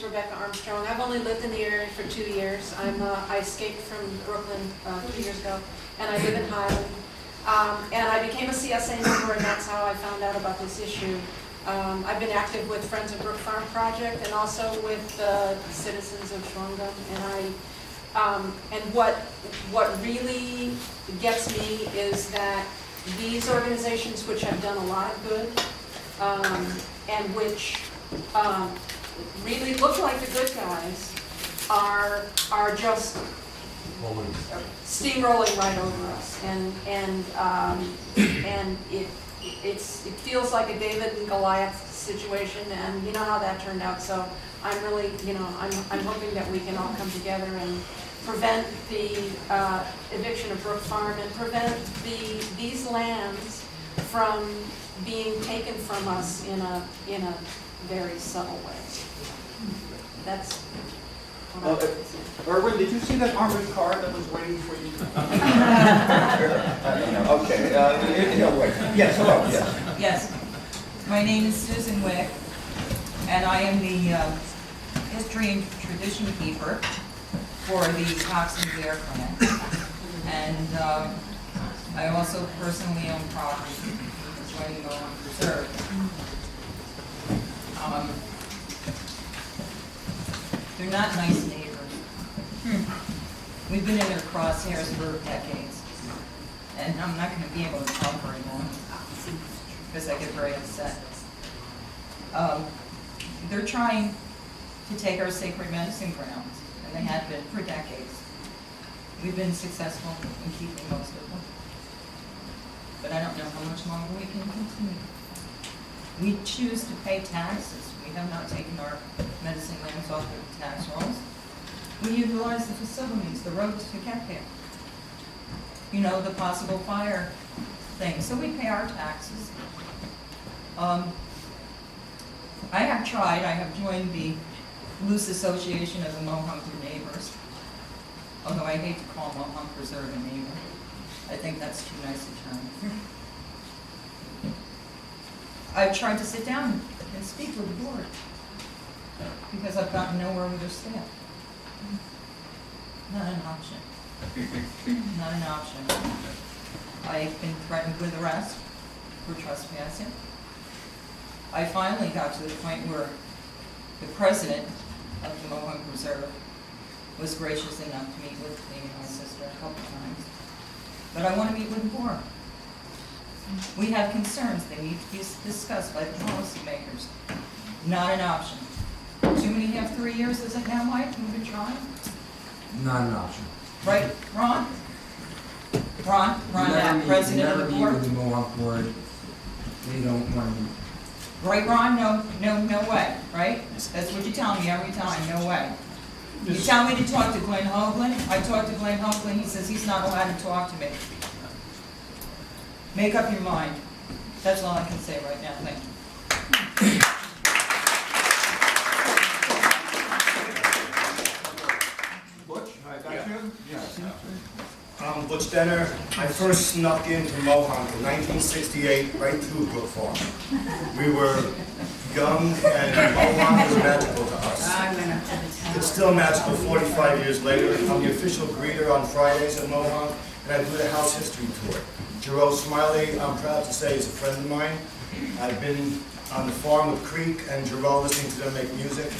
Rebecca Armstrong. I've only lived in the area for 2 years. I escaped from Brooklyn 2 years ago, and I live in Highland. And I became a CSA member, and that's how I found out about this issue. I've been active with Friends of Brook Farm Project and also with the citizens of Shwangam. And what really gets me is that these organizations, which have done a lot of good, and which really look like the good guys, are just steamrolling right over us, and it feels like a David and Goliath situation, and you know how that turned out. So I'm really, I'm hoping that we can all come together and prevent the eviction of Brook Farm and prevent these lands from being taken from us in a very subtle way. That's what Erwin, did you see that armored car that was waiting for you? Okay. Wait. Yes, hello. Yes. Yes. My name is Susan Wick, and I am the history and tradition keeper for the Toxin Bear Clinic. And I also personally own property adjoining Mohawk Preserve. They're not nice neighbors. We've been in their crosshairs for decades. And I'm not going to be able to talk very long because I get very upset. They're trying to take our sacred medicine grounds, and they have been for decades. We've been successful in keeping most of them. But I don't know how much longer we can continue. We choose to pay taxes. We have not taken our medicine lands off the tax rolls. We utilize the facilities, the roads to get there. The possible fire thing. So we pay our taxes. I have joined the loose association of the Mohawk neighbors. Although I hate to call Mohawk Preserve a neighbor. I think that's too nice a term. I've tried to sit down and speak with the board because I've gotten nowhere with their staff. Not an option. Not an option. I've been threatened with arrest for trespassing. I finally got to the point where the president of the Mohawk Preserve was gracious enough to meet with me and my sister a couple times. But I want to meet with more. We have concerns. They need to be discussed by the policymakers. Not an option. 2.5–3 years is it now, Mike? We've been trying? Not an option. Right, Ron? Ron, president of the board? With the Mohawk board. They don't want to meet. Right, Ron? No way, right? That's what you tell me every time, no way. You tell me to talk to Glenn Hoagland. I talked to Glenn Hoagland. He says he's not allowed to talk to me. Make up your mind. That's all I can say right now. Thank you. Butch, I got you? Yes. I'm Butch Denner. I first snuck into Mohawk in 1968, right through Brook Farm. We were young, and Mohawk was magical to us. It's still magical 45 years later. I'm the official greeter on Fridays at Mohawk, and I do the house history tour. Jerome Smiley, I'm proud to say, is a friend of mine. I've been on the farm with Creek and Jerome listening to them make music.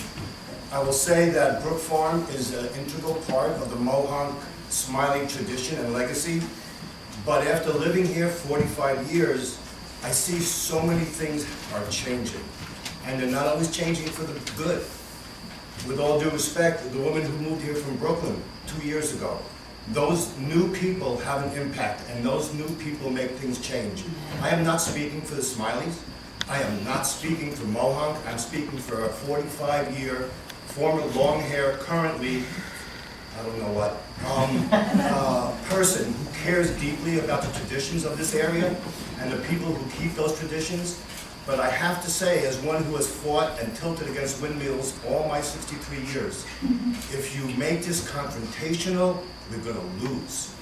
I will say that Brook Farm is an integral part of the Mohawk Smiley tradition and legacy. But after living here 45 years, I see so many things are changing. And they're not always changing for the good. With all due respect, the woman who moved here from Brooklyn 2 years ago, those new people have an impact, and those new people make things change. I am not speaking for the Smileys. I am not speaking for Mohawk. I'm speaking for a 45-year former long hair, currently, I don't know what, person who cares deeply about the traditions of this area and the people who keep those traditions. But I have to say, as one who has fought and tilted against windmills all my 63 years, if you make this confrontational, we're going to lose.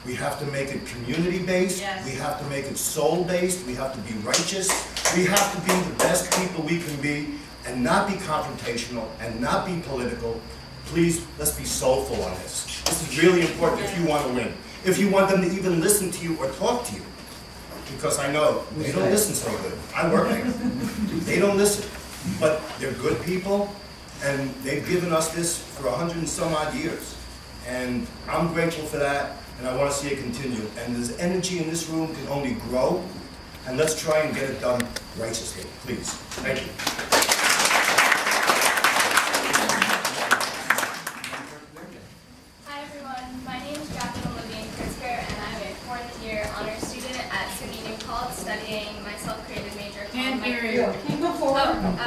We have to make it community-based. Yes. We have to make it soul-based. We have to be righteous. We have to be the best people we can be. and not be confrontational and not be political. Please, let's be soulful on this. This is really important if you want to win. If you want them to even listen to you or talk to you. Because I know they don't listen so good. I work there. They don't listen. But they're good people, and they've given us this for 100 and some odd years. And I'm grateful for that, and I want to see it continue. And this energy in this room can only grow, and let's try and get it done righteously, please. Thank you. Hi everyone, my name is Jacqueline Levine-Pritzker, and I'm a fourth year honors student at SUNY New Paltz studying my self-created major called micro. Can you go forward? Oh,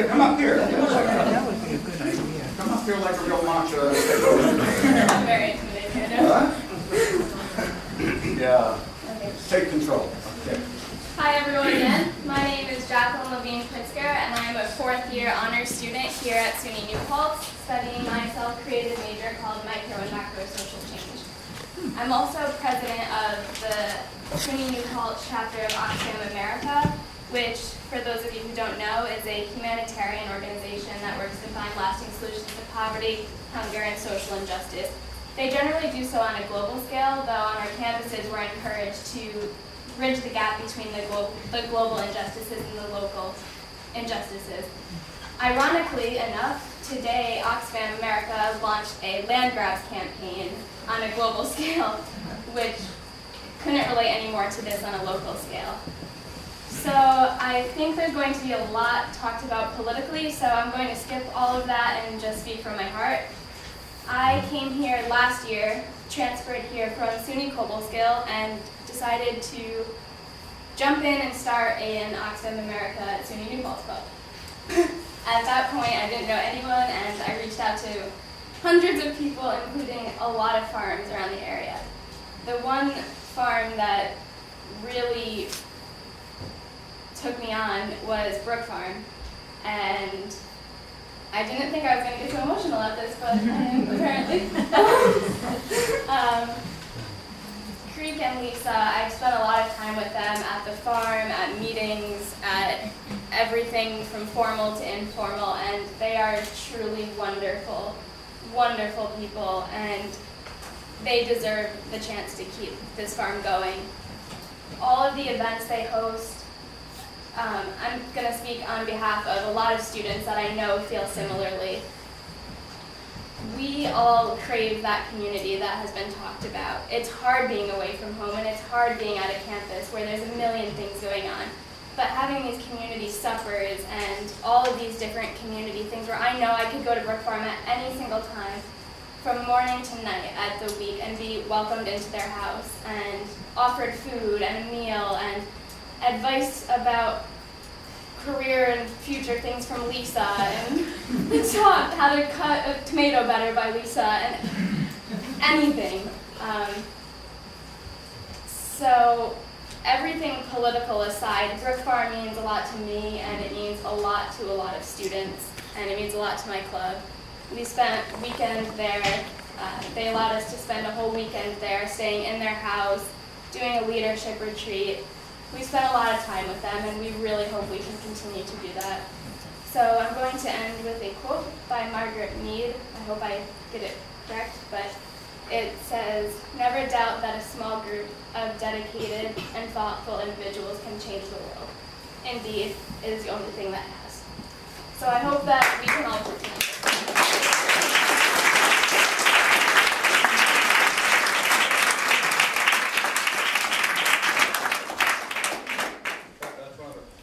Come up here. That would be a good idea. Come up here like a real mantra. I'm very intimidated. Huh? Yeah. Okay. Take control. Okay. Hi everyone again, my name is Jacqueline Levine-Pritzker, and I'm a fourth year honors student here at SUNY New Paltz studying my self-created major called micro and macro social change. I'm also president of the SUNY New Paltz chapter of Oxfam America, which, for those of you who don't know, is a humanitarian organization that works to find lasting solutions to poverty, hunger, and social injustice. They generally do so on a global scale, though on our campuses we're encouraged to bridge the gap between the global injustices and the local injustices. Ironically enough, today Oxfam America launched a land grabs campaign on a global scale, which couldn't relate any more to this on a local scale. So I think there's going to be a lot talked about politically, so I'm going to skip all of that and just speak from my heart. I came here last year, transferred here from SUNY Cobleskill, and decided to jump in and start an Oxfam America at SUNY New Paltz Club. At that point, I didn't know anyone, and I reached out to hundreds of people, including a lot of farms around the area. The one farm that really took me on was Brook Farm, and I didn't think I was going to get so emotional at this, but I am apparently. Creek and Lisa, I've spent a lot of time with them at the farm, at meetings, at everything from formal to informal, and they are truly wonderful, wonderful people, and they deserve the chance to keep this farm going. All of the events they host, I'm going to speak on behalf of a lot of students that I know feel similarly. We all crave that community that has been talked about. It's hard being away from home, and it's hard being at a campus where there's a million things going on. But having these community suppers and all of these different community things where I know I could go to Brook Farm at any single time, from morning to night at the week, and be welcomed into their house and offered food and a meal and advice about career and future things from Lisa, and taught how to cut a tomato better by Lisa, and anything. So everything political aside, Brook Farm means a lot to me, and it means a lot to a lot of students, and it means a lot to my club. We spent weekends there. They allowed us to spend a whole weekend there, staying in their house, doing a leadership retreat. We spent a lot of time with them, and we really hope we can continue to do that. So I'm going to end with a quote by Margaret Mead. I hope I get it correct, but it says, "Never doubt that a small group of dedicated and thoughtful individuals can change the world. Indeed, it is the only thing that has." So I hope that we can all do that.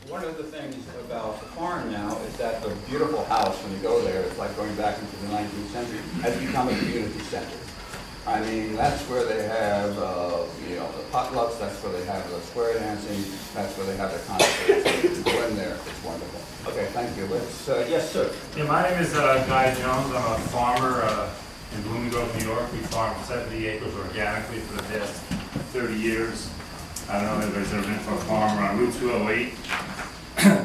One of the things about the farm now is that the beautiful house, when you go there, it's like going back into the 19th century, has become a community center. I mean, that's where they have, the potlucks, that's where they have the square dancing, that's where they have their concerts. You go in there, it's wonderful. Okay, thank you. Let's, yes, sir. Yeah, my name is Guy Jones. I'm a farmer in Bloomingdale, New York. We farm 70 acres organically for the past 30 years. I don't know if anybody's ever been to a farm on Route 208,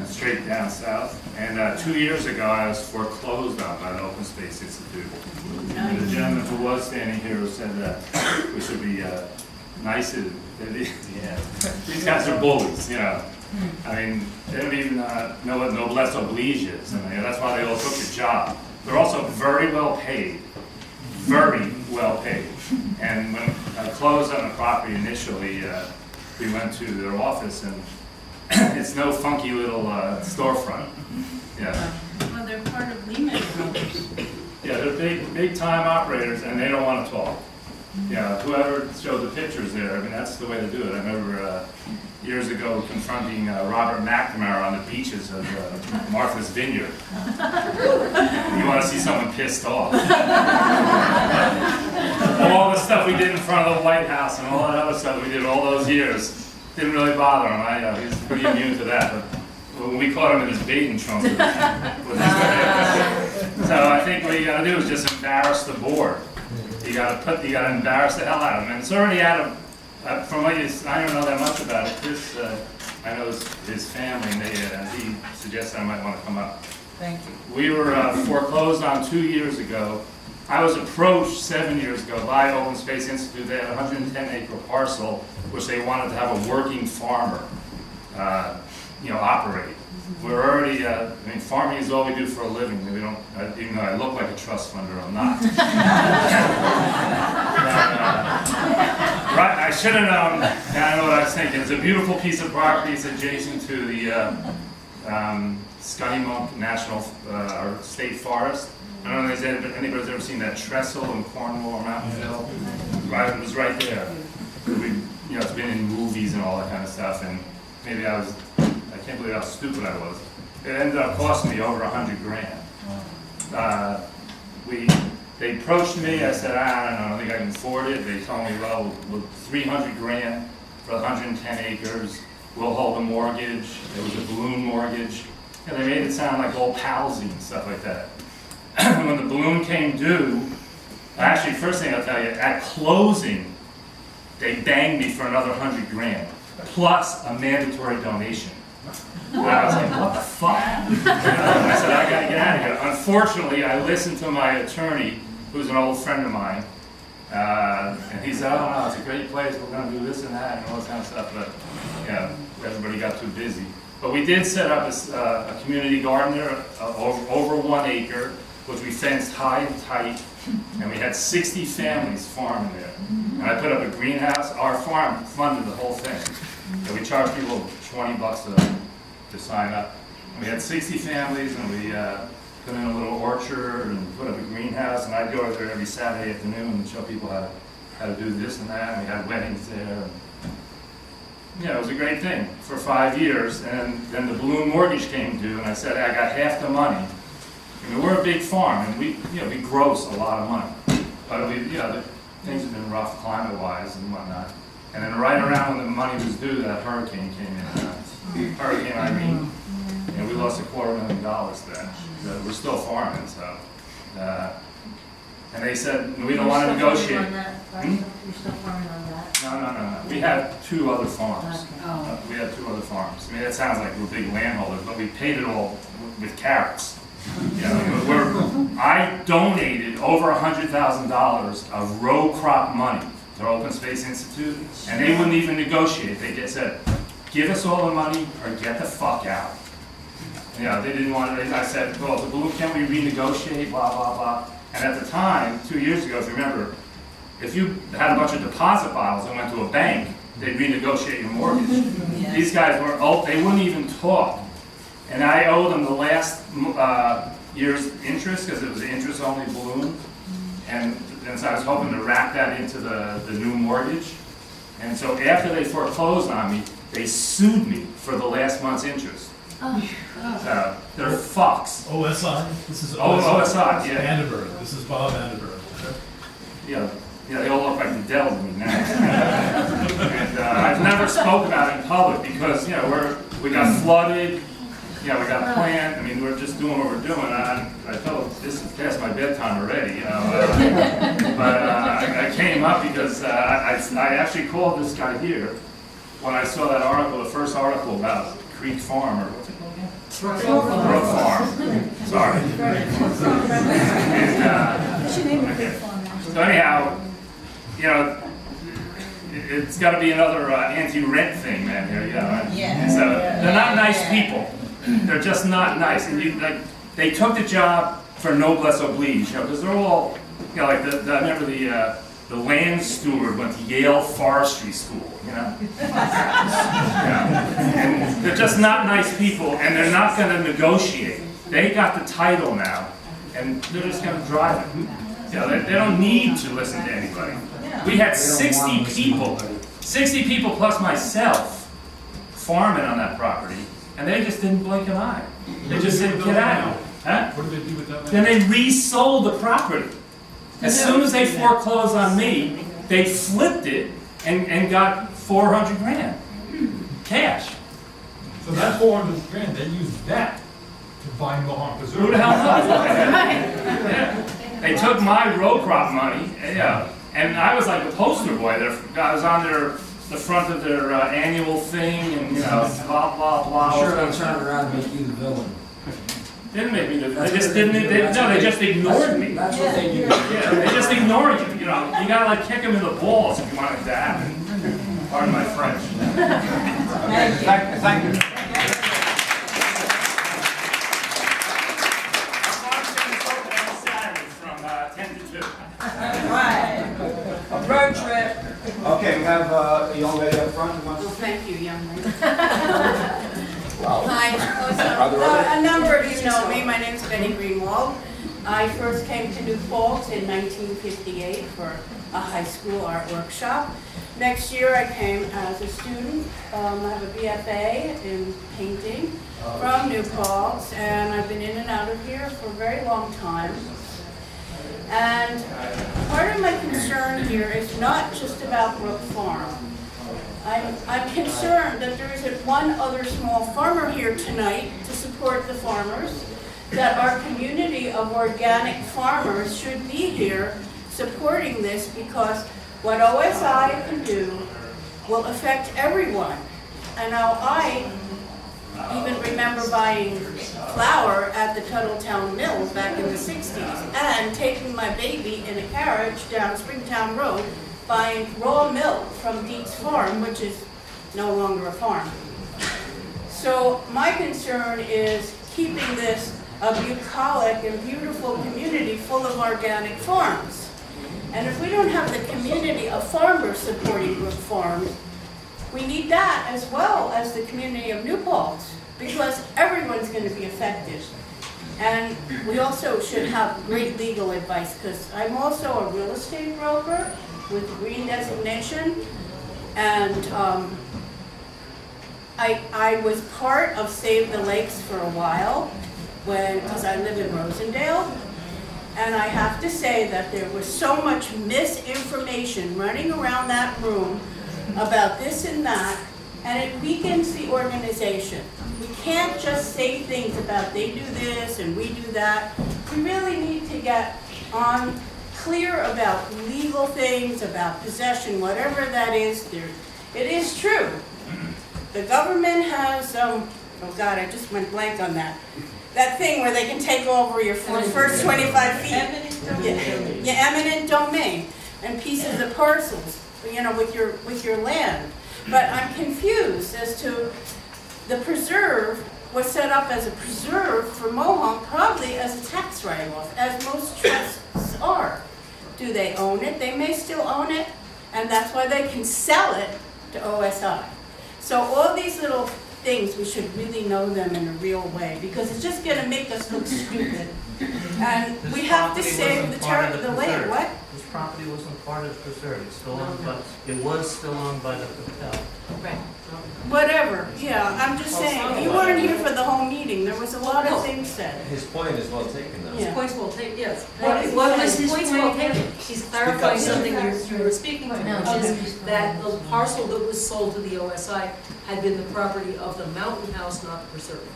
straight down south. And 2 years ago, I was foreclosed on by the Open Space Institute. And the gentleman who was standing here who said that we should be nice to, yeah, these guys are bullies, you know. I mean, they don't even know what noblesse oblige is. I mean, that's why they all took the job. They're also very well paid. Very well paid. And when I closed on the property initially, we went to their office, and it's no funky little storefront. Yeah. Well, they're part of Lehman Brothers. Yeah, they're big time operators, and they don't want to talk. Yeah, whoever showed the pictures there, I mean, that's the way to do it. I remember years ago confronting Robert McNamara on the beaches of Martha's Vineyard. You want to see someone pissed off. All the stuff we did in front of the White House and all that other stuff we did all those years didn't really bother him. He's pretty immune to that. But when we caught him in his bathing trunk with so I think what you got to do is just embarrass the board. You got to embarrass the hell out of him. And it's already out of. From what I don't know that much about it. Chris, I know his family, and he suggested I might want to come up. Thank you. We were foreclosed on 2 years ago. I was approached 7 years ago by Open Space Institute. They had a 110-acre parcel, which they wanted to have a working farmer, operate. We're already, farming is all we do for a living. We don't, even though I look like a trust funder, I'm not. Right, I should have known. I know what I was thinking. It's a beautiful piece of property. It's adjacent to the Scunnamunk National or State Forest. I don't know if anybody's ever seen that trestle in Cornwall or Mountain View. Right, it was right there. It's been in movies and all that kind of stuff. And maybe I can't believe how stupid I was. It ended up costing me over $100,000. They approached me. I said, I don't know, I don't think I can afford it. They told me, well, with $300,000 for 110 acres, we'll hold a mortgage. It was a balloon mortgage. And they made it sound like all palsy and stuff like that. When the balloon came due, actually, first thing I'll tell you, at closing, they banged me for another $100,000, plus a mandatory donation. And I was like, what the fuck? I said, I gotta get out of here. Unfortunately, I listened to my attorney, who's an old friend of mine, and he said, oh no, it's a great place, we're gonna do this and that and all this kind of stuff, but everybody got too busy. But we did set up a community garden there, over 1 acre, which we fenced high and tight, and we had 60 families farming there. And I put up a greenhouse. Our farm funded the whole thing. And we charged people $20 to sign up. And we had 60 families, and we put in a little orchard and put up a greenhouse. And I'd go over there every Saturday afternoon and show people how to do this and that. And we had weddings there. It was a great thing for 5 years. And then the balloon mortgage came due, and I said, I got half the money. We're a big farm, and we gross a lot of money. But things have been rough climate-wise and whatnot. And then right around when the money was due, that hurricane came in, Hurricane Irene, and we lost $250,000 then. We're still farming, so. And they said, we don't want to negotiate. You're still farming on that? No. We have 2 other farms. Okay. We have 2 other farms. I mean, it sounds like we're big landholders, but we paid it all with carrots. I donated over $100,000 of row crop money to Open Space Institute, and they wouldn't even negotiate. They just said, give us all the money or get the fuck out. They didn't want it. I said, well, the balloon, can't we renegotiate, blah, blah, blah. And at the time, 2 years ago, if you remember, if you had a bunch of deposit bottles and went to a bank, they'd renegotiate your mortgage. Yeah. These guys they wouldn't even talk. And I owed them the last year's interest, because it was an interest-only balloon. And so I was hoping to wrap that into the new mortgage. And so after they foreclosed on me, they sued me for the last month's interest. So they're fucks. OSI? This is OSI, yeah. Vandenberg. This is Bob Vandenberg. Yeah, they all look like the devil to me now. And I've never spoke about it in public because, we got flooded. We got planned. I mean, we're just doing what we're doing. I felt this is past my bedtime already, But I came up because I actually called this guy here when I saw that article, the first article about Creek Farm, or what's it called again? Brook Farm. Sorry. And, so anyhow, it's gotta be another anti-rent thing, man, here, you know. Yeah. So, they're not nice people. They're just not nice. And you, like, they took the job for noblesse oblige, you know, because they're all, you know, like, I remember the land steward went to Yale Forestry School, you know? Yeah. And they're just not nice people, and they're not gonna negotiate. They got the title now, and they're just gonna drive it. You know, they don't need to listen to anybody. We had 60 people plus myself farming on that property, and they just didn't blink an eye. They just said, get out. Huh? What do they do with that land? Then they resold the property. As soon as they foreclosed on me, they flipped it and got 400 grand cash. So that 400 grand, they used that to buy Mohawk Preserve. Who the hell knows? Yeah. They took my row crop money, yeah, and I was like the poster boy. I was on the front of their annual thing, and you know, blah blah blah. I'm sure they'll turn around and make you the villain. Didn't make me. They just didn't. They just ignored me. That's what they do. Yeah, they just ignored you. You know, you gotta like kick them in the balls if you want it to happen. Pardon my French. Thank you. From 10 to 2. Right. Road trip. Okay, we have a young lady up front who wants Well, thank you, young lady. Wow. Hi, Are there other- a number of you know me. My name's Betty Greenwald. I first came to New Paltz in 1958 for a high school art workshop. Next year I came as a student. I have a BFA in painting from New Paltz, and I've been in and out of here for a very long time. And part of my concern here is not just about Brook Farm. I'm concerned that there isn't one other small farmer here tonight to support the farmers, that our community of organic farmers should be here supporting this, because what OSI can do will affect everyone. And now I even remember buying flour at the Tuttletown Mill back in the 60s and taking my baby in a carriage down Springtown Road buying raw milk from Dietz Farm, which is no longer a farm. So my concern is keeping this a bucolic and beautiful community full of organic farms. And if we don't have the community of farmers supporting Brook Farms, we need that as well as the community of New Paltz, because everyone's going to be affected. And we also should have great legal advice, because I'm also a real estate broker with green designation, and I was part of Save the Lakes for a while, because I live in Rosendale, and I have to say that there was so much misinformation running around that room about this and that, and it weakens the organization. We can't just say things about they do this and we do that. We really need to get on clear about legal things, about possession, whatever that is. It is true. The government has, oh God, I just went blank on that. That thing where they can take over your first 25 feet. Eminent domain. Yeah, eminent domain and pieces of parcels, you know, with your land. But I'm confused as to the preserve was set up as a preserve for Mohawk, probably as a tax write-off, as most trusts are. Do they own it? They may still own it, and that's why they can sell it to OSI. So all these little things, we should really know them in a real way, because it's just going to make us look stupid. And we have to save the land. What? This property wasn't part of the preserve. It's still owned by, it was still owned by the hotel. Right. Whatever, yeah, I'm just saying, you weren't here for the whole meeting, there was a lot of things said. His point is well taken, though. Yeah. His point's well taken, yes. What is What was his his point point again? taken? She's clarifying something you were speaking to, which is that the parcel that was sold to the OSI had been the property of the Mountain House, not the preserve.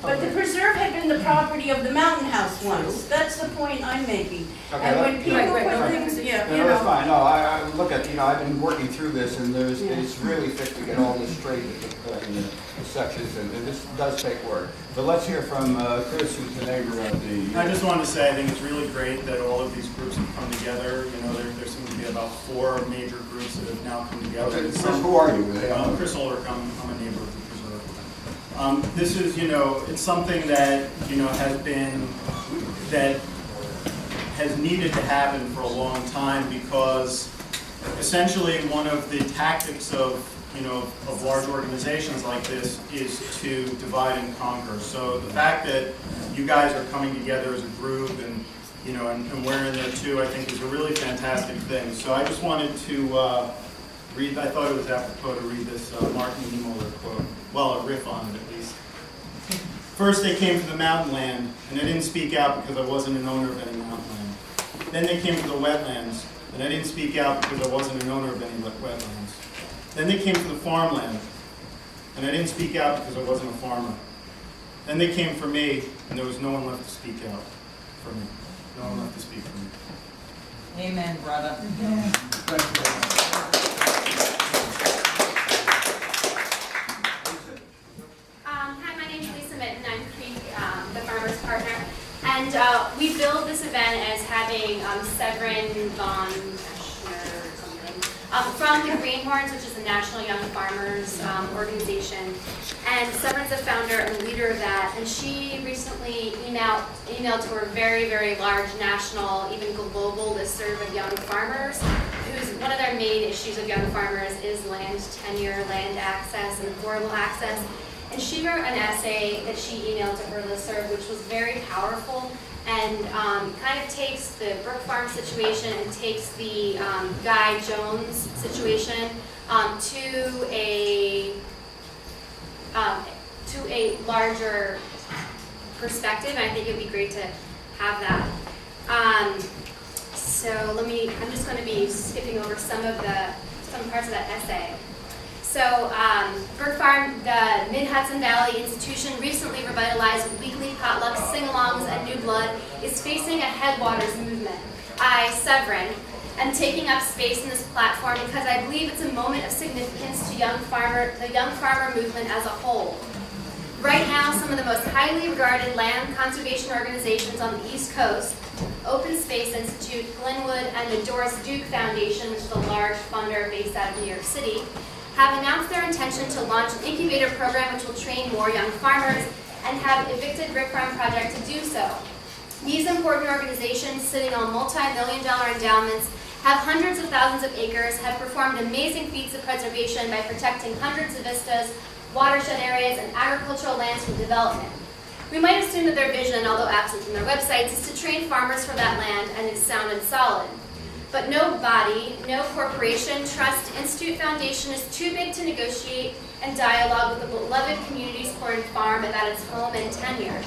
But the preserve had been the property of the Mountain House once, that's the point I'm making. Okay, And when people Right, put no, things, yeah, you No, that's know. fine. No, I look at, I've been working through this, and Yeah. it's really thick to get all this straight in the sections, and this does take work. But let's hear from Chris, who's the neighbor of the. I just wanted to say, I think it's really great that all of these groups have come together. You know, they're there seems to be about 4 major groups that have now come together. Chris, who are you? Chris Ulrich, I'm a neighbor of the preserve. This is, it's something that, has been, that has needed to happen for a long time, because essentially one of the tactics of large organizations like this is to divide and conquer. So the fact that you guys are coming together as a group and we're in there too, I think is a really fantastic thing. So I just wanted to read, I thought it was apropos to read this Martin Niemöller quote. Well, a riff on it at least. First they came to the mountain land, and I didn't speak out because I wasn't an owner of any mountain land. Then they came to the wetlands, and I didn't speak out because I wasn't an owner of any wetlands. Then they came to the farmland, and I didn't speak out because I wasn't a farmer. Then they came for me, and there was no one left to speak out for me. No one left to speak for me. Amen, brother. Thank you very much. Hi, my name's Lisa Mitten. I'm the farmer's partner. And we build this event as having Severin von Eschner or something from the Greenhorns, which is the National Young Farmers organization. And Severin's the founder and leader of that. And she recently emailed to her very, very large national, even global listserv of young farmers, whose one of their main issues of young farmers is land tenure, land access, and affordable access. And she wrote an essay that she emailed to her listserv, which was very powerful and kind of takes the Brook Farm situation and takes the Guy Jones situation to a larger perspective. And I think it would be great to have that. I'm just going to be skipping over some parts of that essay. So, Brook Farm, the Mid-Hudson Valley institution, recently revitalized with weekly potlucks, sing-alongs, and new blood, is facing a headwaters movement. I, Severin, am taking up space in this platform because I believe it's a moment of significance to the young farmer movement as a whole. Right now, some of the most highly regarded land conservation organizations on the East Coast, Open Space Institute, Glenwood, and the Doris Duke Foundation, which is a large funder based out of New York City, have announced their intention to launch an incubator program which will train more young farmers and have evicted Brook Farm Project to do so. These important organizations, sitting on multi-million-dollar endowments, have hundreds of thousands of acres, have performed amazing feats of preservation by protecting hundreds of vistas, watershed areas, and agricultural lands from development. We might assume that their vision, although absent from their websites, is to train farmers for that land, and it's sounded solid. But no body, no corporation, trust, institute, foundation is too big to negotiate and dialogue with the beloved community-supported farm about its home and tenure.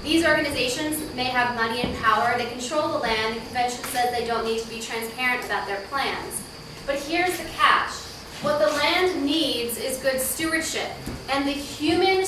These organizations may have money and power, they control the land, the convention says they don't need to be transparent about their plans. But here's the catch. What the land needs is good stewardship, and the human